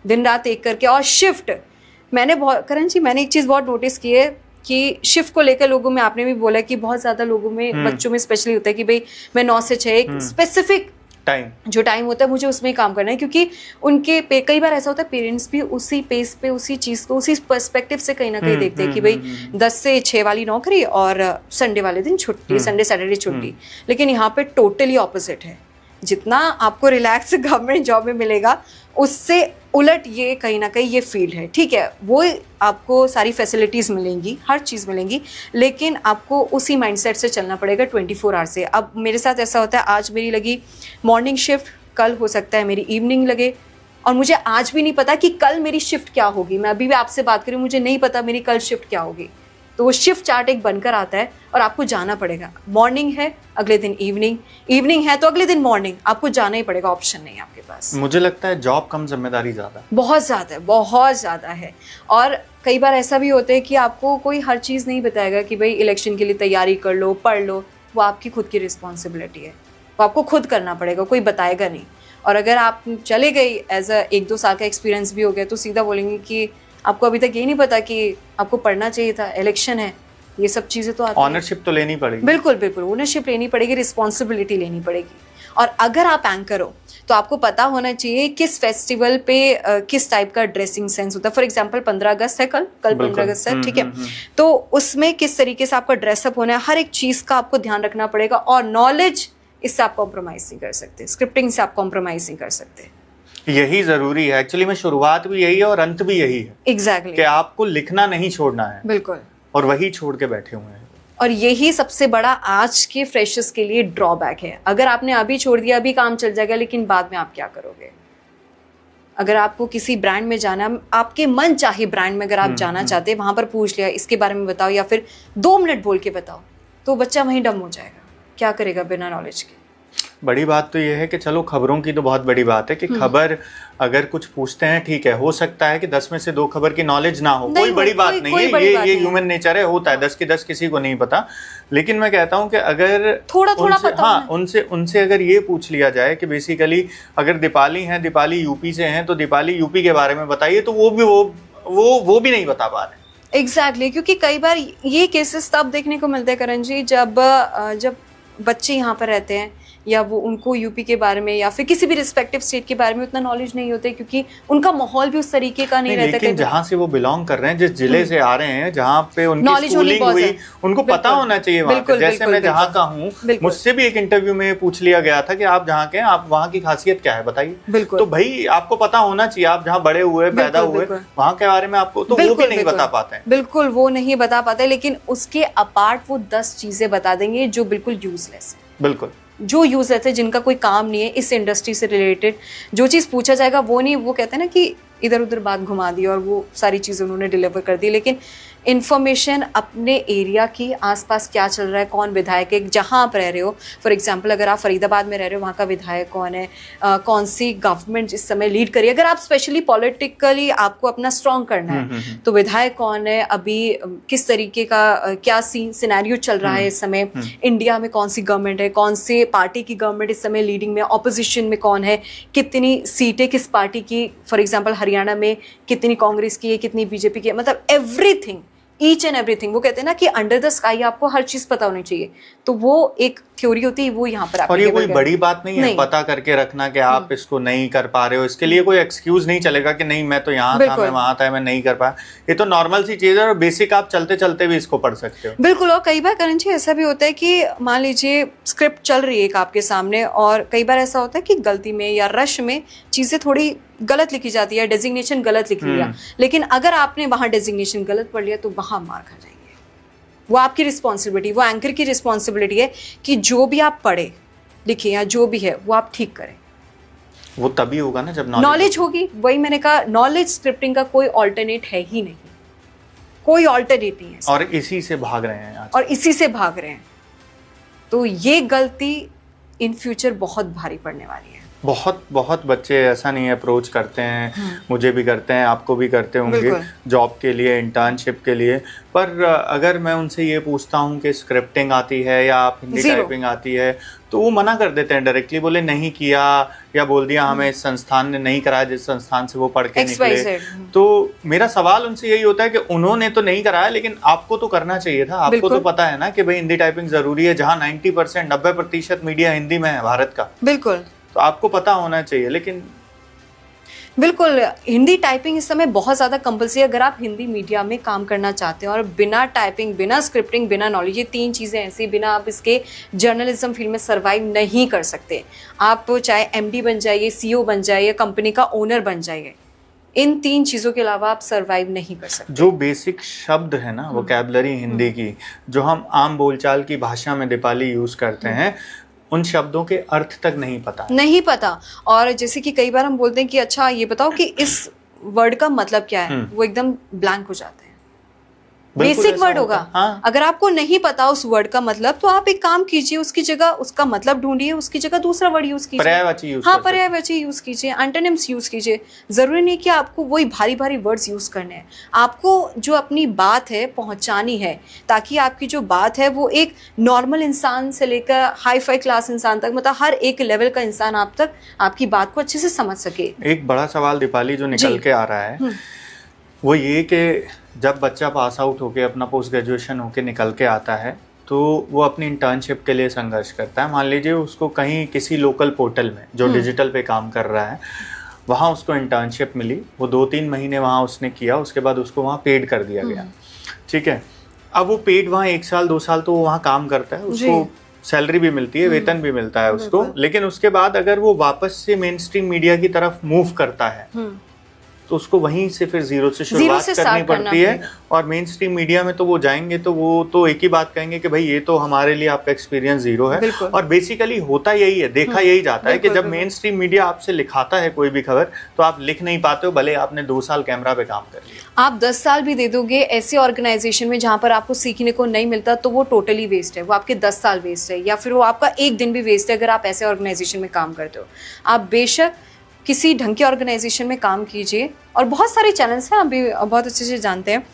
Speaker 1: दिन रात एक करके, और शिफ्ट, मैंने एक चीज़ बहुत नोटिस की है, कि शिफ्ट को लेकर लोगों में, आपने भी बोला कि बहुत ज़्यादा लोगों में, बच्चों में स्पेशली होता है कि भाई मैं 9 से 6 एक स्पेसिफिक
Speaker 2: टाइम, जो
Speaker 1: टाइम होता है मुझे उसमें ही काम करना है, क्योंकि उनके कई बार ऐसा होता है पेरेंट्स भी उसी पेस पे, उसी चीज़ को, उसी पर्सपेक्टिव से कहीं ना कहीं देखते हैं कि भाई 10 से 6 वाली नौकरी और संडे वाले दिन छुट्टी, संडे सैटरडे छुट्टी। लेकिन यहाँ पे टोटली ऑपोजिट है। जितना आपको रिलैक्स गवर्नमेंट जॉब में मिलेगा उससे उलट ये कहीं ना कहीं ये फील्ड है। ठीक है, वो आपको सारी फैसिलिटीज़ मिलेंगी, हर चीज़ मिलेंगी, लेकिन आपको उसी माइंडसेट से चलना पड़ेगा 24 आवर से। अब मेरे साथ ऐसा होता है, आज मेरी लगी मॉर्निंग शिफ्ट, कल हो सकता है मेरी इवनिंग लगे, और मुझे आज भी नहीं पता कि कल मेरी शिफ्ट क्या होगी। मैं अभी भी आपसे बात करूँ, मुझे नहीं पता मेरी कल शिफ्ट क्या होगी। तो वो शिफ्ट चार्ट एक बनकर आता है और आपको जाना पड़ेगा। मॉर्निंग है, अगले दिन इवनिंग, इवनिंग है तो अगले दिन मॉर्निंग, आपको जाना ही पड़ेगा, ऑप्शन नहीं है आपके पास।
Speaker 2: मुझे लगता है जॉब कम, जिम्मेदारी ज़्यादा,
Speaker 1: बहुत ज़्यादा है, बहुत ज़्यादा है। और कई बार ऐसा भी होता है कि आपको कोई हर चीज़ नहीं बताएगा कि भाई इलेक्शन के लिए तैयारी कर लो, पढ़ लो। वो आपकी खुद की रिस्पॉन्सिबिलिटी है, वो आपको खुद करना पड़ेगा, कोई बताएगा नहीं। और अगर आप चले गई एज अ 1-2 साल का एक्सपीरियंस भी हो गया तो सीधा बोलेंगे कि आपको अभी तक ये नहीं पता कि आपको पढ़ना चाहिए था, इलेक्शन है, ये सब चीज़ें तो आती हैं।
Speaker 2: ऑनरशिप तो लेनी पड़ेगी।
Speaker 1: बिल्कुल बिल्कुल, ओनरशिप लेनी पड़ेगी, रिस्पॉन्सिबिलिटी लेनी पड़ेगी। और अगर आप एंकर हो तो आपको पता होना चाहिए किस फेस्टिवल पे किस टाइप का ड्रेसिंग सेंस होता है। फॉर एग्जांपल 15 अगस्त है, कल 15 अगस्त है, ठीक है, तो उसमें किस तरीके से आपका ड्रेसअप होना है, हर एक चीज़ का आपको ध्यान रखना पड़ेगा। और नॉलेज, इससे आप कॉम्प्रोमाइज़ नहीं कर सकते, स्क्रिप्टिंग से आप कॉम्प्रोमाइज़ नहीं कर सकते।
Speaker 2: यही जरूरी है एक्चुअली में, शुरुआत भी यही है और अंत भी यही है।
Speaker 1: एग्जैक्टली,
Speaker 2: कि आपको लिखना नहीं छोड़ना है।
Speaker 1: बिल्कुल,
Speaker 2: और वही छोड़ के बैठे हुए हैं।
Speaker 1: और यही सबसे बड़ा आज के फ्रेशर्स के लिए ड्रॉबैक है। अगर आपने अभी छोड़ दिया, अभी काम चल जाएगा, लेकिन बाद में आप क्या करोगे? अगर आपको किसी ब्रांड में जाना, आपके मन चाहे ब्रांड में अगर आप जाना चाहते हैं, वहां पर पूछ लिया इसके बारे में बताओ, या फिर 2 मिनट बोल के बताओ, तो बच्चा वहीं डम हो जाएगा। क्या करेगा बिना नॉलेज के?
Speaker 2: बड़ी बात तो ये है कि चलो, खबरों की तो बहुत बड़ी बात है कि खबर अगर कुछ पूछते हैं, ठीक है, हो सकता है कि 10 में से 2 खबर की नॉलेज ना हो, कोई बड़ी बात नहीं है, ये ह्यूमन नेचर है, होता है, 10 की 10 किसी को नहीं पता। लेकिन मैं कहता हूँ कि अगर
Speaker 1: थोड़ा पता,
Speaker 2: हाँ, उनसे अगर ये पूछ लिया जाए कि बेसिकली अगर दीपाली है, दीपाली यूपी से हैं, तो दीपाली यूपी के बारे में बताइए, तो वो भी नहीं बता पा रहे।
Speaker 1: एग्जैक्टली, क्योंकि कई बार ये केसेस तब देखने को मिलते हैं करण जी, जब बच्चे यहाँ पर रहते हैं या वो उनको यूपी के बारे में या फिर किसी भी रिस्पेक्टिव स्टेट के बारे में उतना नॉलेज नहीं होता, क्योंकि उनका माहौल भी उस तरीके का नहीं रहता।
Speaker 2: लेकिन जहाँ से वो बिलोंग कर रहे हैं, जिस जिले से आ रहे हैं, जहाँ पे उनकी स्कूलिंग हुई, उनको पता होना चाहिए वहाँ पे। जैसे मैं जहाँ का हूँ, मुझसे भी एक इंटरव्यू में पूछ लिया गया था कि आप जहाँ के हैं, आप वहाँ की खासियत क्या है बताइए। तो भाई आपको पता होना चाहिए, आप जहाँ बड़े हुए, पैदा हुए, वहाँ के बारे में आपको तो वो भी नहीं बता पाते हैं।
Speaker 1: बिल्कुल, वो नहीं बता पाते, लेकिन उसके अपार्ट वो 10 चीजें बता देंगे जो बिल्कुल यूजलेस है।
Speaker 2: बिल्कुल,
Speaker 1: जो यूज रहते हैं, जिनका कोई काम नहीं है इस इंडस्ट्री से रिलेटेड, जो चीज़ पूछा जाएगा वो नहीं, वो कहते हैं ना कि इधर उधर बात घुमा दी और वो सारी चीज़ें उन्होंने डिलीवर कर दी। लेकिन इन्फॉर्मेशन अपने एरिया की आसपास क्या चल रहा है, कौन विधायक है, जहाँ आप रह रहे हो, फॉर एग्जांपल अगर आप फरीदाबाद में रह रहे हो, वहाँ का विधायक कौन है, कौन सी गवर्नमेंट इस समय लीड करी, अगर आप स्पेशली पॉलिटिकली आपको अपना स्ट्रॉन्ग करना है तो विधायक कौन है, अभी किस तरीके का क्या सिनेरियो चल रहा है इस समय इंडिया में, कौन सी गवर्नमेंट है, कौन से पार्टी की गवर्नमेंट इस समय लीडिंग में, ऑपोजिशन में कौन है, कितनी सीटें किस पार्टी की, फॉर एग्जाम्पल हरियाणा में कितनी कांग्रेस की है, कितनी बीजेपी की है, मतलब एवरीथिंग, ईच एंड एवरीथिंग। वो कहते हैं ना कि अंडर द स्काई आपको हर चीज पता होनी चाहिए, तो वो एक थ्योरी होती है, वो यहाँ पर
Speaker 2: और ये कोई बड़ी बात नहीं है पता करके रखना कि आप इसको नहीं कर पा रहे हो। इसके लिए कोई एक्सक्यूज नहीं चलेगा कि नहीं मैं तो यहाँ था, मैं वहां था, मैं नहीं कर पाया। ये तो नॉर्मल सी चीज है और बेसिक आप चलते चलते भी इसको पढ़ सकते हो।
Speaker 1: बिल्कुल। और कई बार करण जी ऐसा भी होता है कि मान लीजिए स्क्रिप्ट चल रही है एक आपके सामने, और कई बार ऐसा होता है कि गलती में या रश में चीजें थोड़ी गलत लिखी जाती है, डेजिग्नेशन गलत लिख लिया, लेकिन अगर आपने वहां डेजिग्नेशन गलत पढ़ लिया तो वहां मार खा जाएंगे। वो आपकी रिस्पॉन्सिबिलिटी, वो एंकर की रिस्पॉन्सिबिलिटी है कि जो भी आप पढ़े लिखे या जो भी है वो आप ठीक करें।
Speaker 2: वो तभी होगा ना जब
Speaker 1: नॉलेज होगी। वही मैंने कहा, नॉलेज स्क्रिप्टिंग का कोई ऑल्टरनेट है ही नहीं, कोई ऑल्टरनेट नहीं है।
Speaker 2: और इसी से भाग रहे हैं आज,
Speaker 1: और इसी से भाग रहे हैं। तो ये गलती इन फ्यूचर बहुत भारी पड़ने वाली है।
Speaker 2: बहुत बहुत बच्चे ऐसा नहीं अप्रोच करते हैं, मुझे भी करते हैं, आपको भी करते होंगे
Speaker 1: बिल्कुल।
Speaker 2: जॉब के लिए, इंटर्नशिप के लिए। पर अगर मैं उनसे ये पूछता हूँ कि स्क्रिप्टिंग आती है या आप हिंदी
Speaker 1: Zero।
Speaker 2: टाइपिंग आती है, तो वो मना कर देते हैं डायरेक्टली, बोले नहीं किया, या बोल दिया हमें इस संस्थान ने नहीं कराया जिस संस्थान से वो पढ़ के निकले।
Speaker 1: XYZ।
Speaker 2: तो मेरा सवाल उनसे यही होता है कि उन्होंने तो नहीं कराया, लेकिन आपको तो करना चाहिए था। आपको
Speaker 1: बिल्कुल।
Speaker 2: तो पता है ना कि भाई हिंदी टाइपिंग जरूरी है, जहाँ 90% मीडिया हिंदी में है भारत का,
Speaker 1: बिल्कुल
Speaker 2: तो आपको पता होना चाहिए। लेकिन
Speaker 1: बिल्कुल, हिंदी टाइपिंग इस समय बहुत ज़्यादा कंपलसरी है अगर आप हिंदी मीडिया में काम करना चाहते हैं। और बिना टाइपिंग, बिना स्क्रिप्टिंग, बिना नॉलेज, ये 3 चीज़ें ऐसी, बिना आप इसके जर्नलिज्म फील्ड में सर्वाइव नहीं कर सकते। आप चाहे MD बन जाइए, CEO बन जाइए, कंपनी का ओनर बन जाइए, इन 3 चीज़ों के अलावा आप सर्वाइव नहीं कर सकते।
Speaker 2: जो बेसिक शब्द है ना, वोकैबुलरी हिंदी की, जो हम आम बोलचाल की भाषा में दीपाली यूज करते हैं, उन शब्दों के अर्थ तक नहीं पता है।
Speaker 1: नहीं पता। और जैसे कि कई बार हम बोलते हैं कि अच्छा ये बताओ कि इस वर्ड का मतलब क्या है, वो एकदम ब्लैंक हो जाते हैं।
Speaker 2: बिल्कुल
Speaker 1: बेसिक
Speaker 2: ऐसा
Speaker 1: वर्ड
Speaker 2: होता
Speaker 1: होगा,
Speaker 2: है। हाँ।
Speaker 1: अगर आपको नहीं पता उस वर्ड का मतलब, तो आप एक काम कीजिए, उसकी जगह उसका मतलब ढूंढिए, उसकी जगह दूसरा वर्ड यूज कीजिए,
Speaker 2: पर्यायवाची यूज
Speaker 1: हाँ
Speaker 2: कर सकते हैं।
Speaker 1: पर्यायवाची यूज कीजिए, एंटोनिम्स यूज कीजिए। जरूरी नहीं कि आपको वही भारी भारी वर्ड्स यूज करने हैं। आपको जो अपनी बात है पहुंचानी है, ताकि आपकी जो बात है वो एक नॉर्मल इंसान से लेकर हाई फाई क्लास इंसान तक, मतलब हर एक लेवल का इंसान आप तक आपकी बात को अच्छे से समझ सके।
Speaker 2: एक बड़ा सवाल दीपाली जो निकल
Speaker 1: जी।
Speaker 2: के आ रहा है, वो ये कि जब बच्चा पास आउट होके अपना पोस्ट ग्रेजुएशन होके निकल के आता है, तो वो अपनी इंटर्नशिप के लिए संघर्ष करता है। मान लीजिए उसको कहीं किसी लोकल पोर्टल में जो डिजिटल पे काम कर रहा है, वहाँ उसको इंटर्नशिप मिली, वो 2-3 महीने वहाँ उसने किया, उसके बाद उसको वहाँ पेड कर दिया गया, ठीक है। अब वो पेड वहाँ 1 साल 2 साल तो वो वहाँ काम करता है, उसको सैलरी भी मिलती है, वेतन भी मिलता है उसको, लेकिन उसके बाद अगर वो वापस से मेन स्ट्रीम मीडिया की तरफ मूव करता है, तो उसको वहीं से फिर जीरो से शुरुआत करनी पड़ती है। और मेन स्ट्रीम मीडिया में तो वो जाएंगे तो वो तो एक ही बात कहेंगे कि भाई ये तो हमारे लिए आपका एक्सपीरियंस जीरो है। और बेसिकली होता यही है, देखा यही जाता है कि जब मेन स्ट्रीम मीडिया आपसे लिखाता है कोई भी खबर, तो आप लिख नहीं पाते हो, भले आपने 2 साल कैमरा पे काम कर लिया।
Speaker 1: आप 10 साल भी दे दोगे ऐसे ऑर्गेनाइजेशन में जहां पर आपको सीखने को नहीं मिलता, तो वो टोटली वेस्ट है, वो आपके 10 साल वेस्ट है, या फिर वो आपका 1 दिन भी वेस्ट है अगर आप ऐसे ऑर्गेनाइजेशन में काम करते हो। आप बेशक किसी ढंग के ऑर्गेनाइजेशन में काम कीजिए, और बहुत सारे चैनल्स हैं, आप भी बहुत अच्छे से जानते हैं,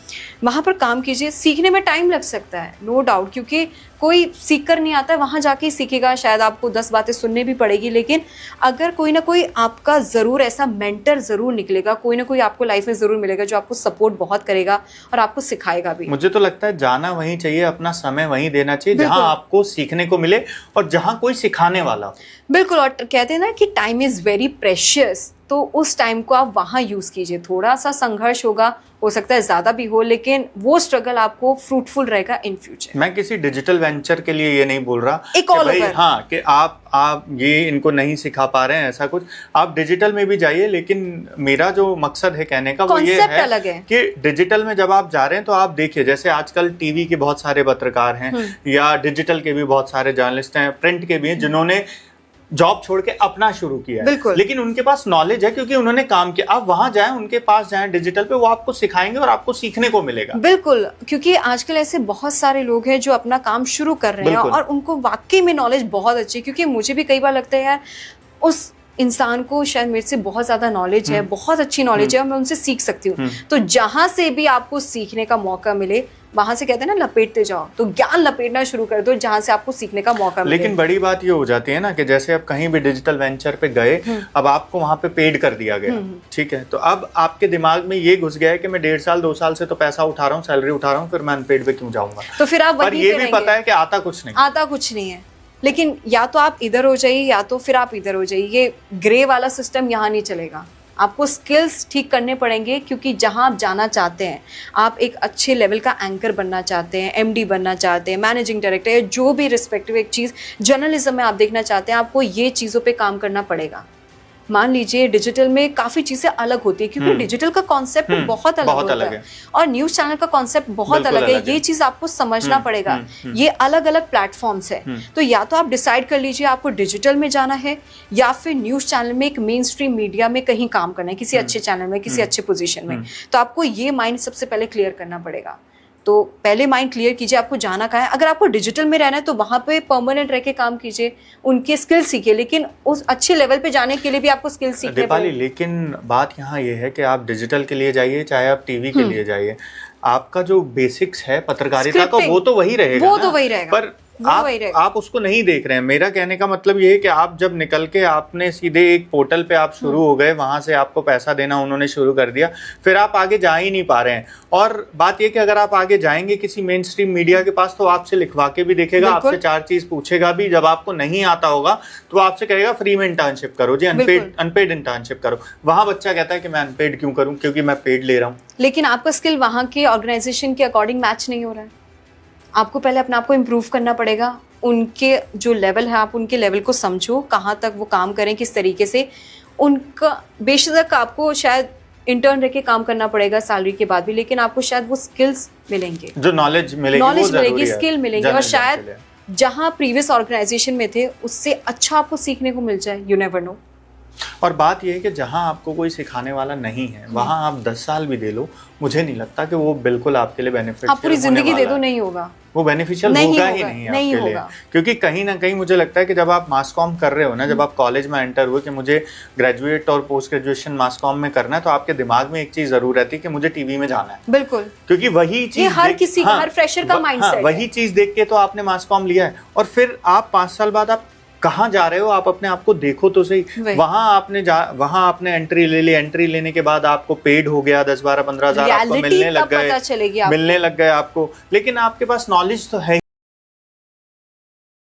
Speaker 1: वहाँ पर काम कीजिए। सीखने में टाइम लग सकता है, नो डाउट, क्योंकि कोई सीख कर नहीं आता है, वहाँ जाके ही सीखेगा। शायद आपको 10 बातें सुननी भी पड़ेगी, लेकिन अगर कोई ना कोई आपका ज़रूर ऐसा मेंटर ज़रूर निकलेगा, कोई ना कोई आपको लाइफ में ज़रूर मिलेगा जो आपको सपोर्ट बहुत करेगा और आपको सिखाएगा भी।
Speaker 2: मुझे तो लगता है जाना वहीं चाहिए, अपना समय वहीं देना चाहिए जहाँ आपको सीखने को मिले और जहाँ कोई सिखाने वाला हो।
Speaker 1: बिल्कुल, और कहते हैं ना कि टाइम इज़ वेरी प्रेशियस, तो उस टाइम को आप वहाँ यूज़ कीजिए। थोड़ा सा संघर्ष होगा, हो सकता है ज़्यादा भी हो, लेकिन वो स्ट्रगल आपको फ्रूटफुल रहेगा इन फ्यूचर।
Speaker 2: मैं किसी डिजिटल वेंचर के लिए ये नहीं बोल रहा
Speaker 1: एक ऑल
Speaker 2: भाई
Speaker 1: ओवर,
Speaker 2: हाँ कि आप ये इनको नहीं सिखा पा रहे हैं, ऐसा कुछ आप डिजिटल में भी जाइए। लेकिन मेरा जो मकसद है कहने का वो ये है
Speaker 1: अलग है
Speaker 2: कि डिजिटल में जब आप जा रहे हैं तो आप देखिए, जैसे आजकल टीवी के बहुत सारे पत्रकार हैं या डिजिटल के भी बहुत सारे जर्नलिस्ट हैं, प्रिंट के भी हैं, जिन्होंने जॉब छोड़ के अपना शुरू किया है, लेकिन उनके पास नॉलेज है क्योंकि उन्होंने काम किया। आप वहां जाएं, उनके पास जाएं डिजिटल पे, वो आपको सिखाएंगे और आपको सीखने को मिलेगा।
Speaker 1: बिल्कुल, क्योंकि आजकल ऐसे बहुत सारे लोग हैं जो अपना काम शुरू कर रहे हैं और उनको वाकई में नॉलेज बहुत अच्छी है। क्योंकि मुझे भी कई बार लगता है यार, उस इंसान को शायद मेरे से बहुत ज़्यादा नॉलेज है, बहुत अच्छी नॉलेज है और मैं उनसे सीख सकती हूँ। तो जहाँ से भी आपको सीखने का मौका मिले, वहां से कहते हैं ना लपेटते जाओ, तो ज्ञान लपेटना शुरू कर दो जहां से आपको सीखने का मौका मिले।
Speaker 2: लेकिन बड़ी बात ये हो जाती है ना कि जैसे आप कहीं भी डिजिटल वेंचर पे गए, अब आपको वहां पे पेड कर दिया गया, ठीक है, तो अब आपके दिमाग में ये घुस गया है कि मैं 1.5 साल 2 साल से तो पैसा उठा रहा हूँ, सैलरी उठा रहा हूँ, फिर मैं अनपेड पे क्यों जाऊंगा।
Speaker 1: तो फिर आप
Speaker 2: पर ये भी पता है कि आता कुछ नहीं
Speaker 1: है, लेकिन या तो आप इधर हो जाइए या तो फिर आप इधर हो जाइए। ये ग्रे वाला सिस्टम यहाँ नहीं चलेगा। आपको स्किल्स ठीक करने पड़ेंगे, क्योंकि जहां आप जाना चाहते हैं, आप एक अच्छे लेवल का एंकर बनना चाहते हैं, MD बनना चाहते हैं, मैनेजिंग डायरेक्टर, जो भी रिस्पेक्टिव एक चीज़ जर्नलिज्म में आप देखना चाहते हैं, आपको ये चीज़ों पे काम करना पड़ेगा। मान लीजिए डिजिटल में काफ़ी चीज़ें अलग होती है, क्योंकि डिजिटल का कॉन्सेप्ट बहुत अलग होता है और न्यूज़ चैनल का कॉन्सेप्ट बहुत अलग है। ये चीज़ आपको समझना पड़ेगा। ये अलग अलग प्लेटफॉर्म्स है, तो या तो आप डिसाइड कर लीजिए आपको डिजिटल में जाना है या फिर न्यूज़ चैनल में, एक मेन स्ट्रीम मीडिया में कहीं काम करना है, किसी अच्छे चैनल में, किसी अच्छे पोजीशन में। तो आपको ये माइंड सबसे पहले क्लियर करना पड़ेगा। तो पहले माइंड क्लियर कीजिए आपको जाना कहाँ है। अगर आपको डिजिटल में रहना है तो वहाँ पे परमानेंट रह के काम कीजिए, उनके स्किल सीखिए, लेकिन उस अच्छे लेवल पे जाने के लिए भी आपको स्किल सीखने
Speaker 2: दीपाली,
Speaker 1: पड़ेंगे।
Speaker 2: लेकिन बात यहाँ ये है कि आप डिजिटल के लिए जाइए चाहे आप टीवी के लिए जाइए, आपका जो बेसिक्स है पत्रकारिता का वो तो वही रहेगा,
Speaker 1: वो
Speaker 2: ना?
Speaker 1: तो वही रहेगा,
Speaker 2: पर आप उसको नहीं देख रहे हैं। मेरा कहने का मतलब ये है कि आप जब निकल के आपने सीधे एक पोर्टल पे आप शुरू हो गए, वहां से आपको पैसा देना उन्होंने शुरू कर दिया, फिर आप आगे जा ही नहीं पा रहे हैं। और बात ये कि अगर आप आगे जाएंगे किसी मेन स्ट्रीम मीडिया के पास तो आपसे लिखवा के भी देखेगा, आपसे 4 चीज पूछेगा भी, जब आपको नहीं आता होगा तो आपसे कहेगा फ्री में इंटर्नशिप करो जी, अनपेड इंटर्नशिप करो। वहां बच्चा कहता है कि मैं अनपेड क्यों करूं, क्योंकि मैं पेड ले रहा हूँ।
Speaker 1: लेकिन आपका स्किल वहाँ के ऑर्गेनाइजेशन के अकॉर्डिंग मैच नहीं हो रहा है। आपको पहले अपने आप को इम्प्रूव करना पड़ेगा। उनके जो लेवल है आप उनके लेवल को समझो, कहाँ तक वो काम करें, किस तरीके से उनका। बेशक आपको शायद इंटर्न रह के काम करना पड़ेगा सैलरी के बाद भी, लेकिन आपको शायद वो स्किल्स मिलेंगे,
Speaker 2: जो नॉलेज मिलेगी,
Speaker 1: स्किल मिलेंगे, और शायद जहाँ प्रीवियस ऑर्गेनाइजेशन में थे उससे अच्छा आपको सीखने को मिल जाए। You never know.
Speaker 2: और बात यह है कि जहां आपको कोई सिखाने वाला नहीं है वहां आप 10 साल भी दे लो, मुझे नहीं लगता कि वो बिल्कुल आपके लिए बेनिफिशियल,
Speaker 1: आप पूरी जिंदगी दे दो, नहीं होगा,
Speaker 2: वो बेनिफिशियल होगा ही नहीं आपके लिए। क्योंकि कहीं ना कहीं मुझे लगता है कि जब आप मास कॉम कर रहे हो ना, जब आप कॉलेज में एंटर हुए कि मुझे ग्रेजुएट और पोस्ट ग्रेजुएशन मास कॉम में करना है, तो आपके दिमाग में एक चीज जरूर रहती है कि मुझे टीवी में जाना है।
Speaker 1: बिल्कुल,
Speaker 2: क्योंकि वही चीज
Speaker 1: हर किसी का, हर फ्रेशर का माइंडसेट है।
Speaker 2: वही चीज देख के तो आपने मास कॉम लिया है, और फिर आप 5 साल बाद आप कहाँ जा रहे हो, आप अपने आप को देखो तो सही। वहां आपने एंट्री ले ली, एंट्री लेने के बाद आपको पेड हो गया 10, 12, 15 हजार आपको मिलने लग गए आपको, लेकिन आपके पास नॉलेज तो है